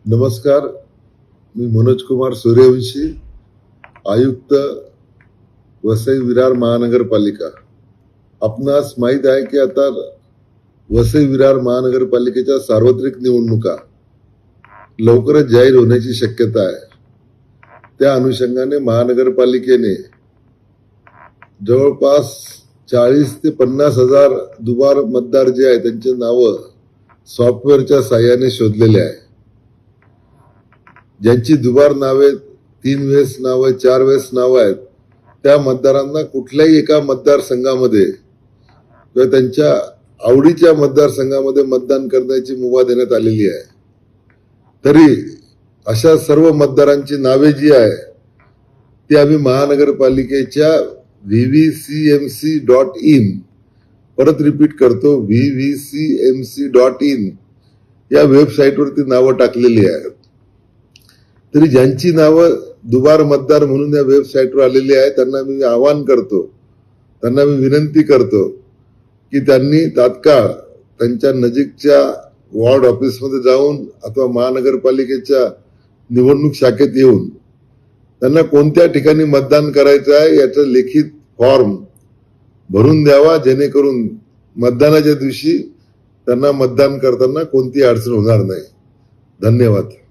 नमस्कार, मी मनोज कुमार सूर्यवंशी, आयुक्त वसई विरार महानगरपालिका. आपणास माहित आहे की आता वसई विरार महानगरपालिकेच्या सार्वत्रिक निवडणुका लवकरच जाहीर होण्याची शक्यता आहे. त्या अनुषंगाने महानगरपालिकेने जवळपास 40 ते 50 हजार दुबार मतदार जे आहेत त्यांचे नावं सॉफ्टवेअरच्या साहाय्याने शोधलेले आहे. ज्यांची दुबार नावे 3 वेळेस नाव आहेत, 4 वेळेस नाव आहेत, त्या मतदारांना कुठल्याही एका मतदारसंघामध्ये किंवा त्यांच्या आवडीच्या मतदारसंघामध्ये मतदान करण्याची मुभा देण्यात आलेली आहे. तरी अशा सर्व मतदारांची नावे जी आहे ती आम्ही महानगरपालिकेच्या vvcmc.in परत रिपीट करतो, vvcmc.in या वेबसाईटवरती नावं टाकलेली आहेत. तरी ज्यांची नावं दुबार मतदार म्हणून या वेबसाईटवर आलेली आहे त्यांना मी आवाहन करतो, त्यांना मी विनंती करतो की त्यांनी तात्काळ त्यांच्या नजीकच्या वॉर्ड ऑफिसमध्ये जाऊन अथवा महानगरपालिकेच्या निवडणूक शाखेत येऊन त्यांना कोणत्या ठिकाणी मतदान करायचं आहे याचा लिखित फॉर्म भरून द्यावा, जेणेकरून मतदानाच्या दिवशी त्यांना मतदान करताना कोणती अडचण होणार नाही. धन्यवाद.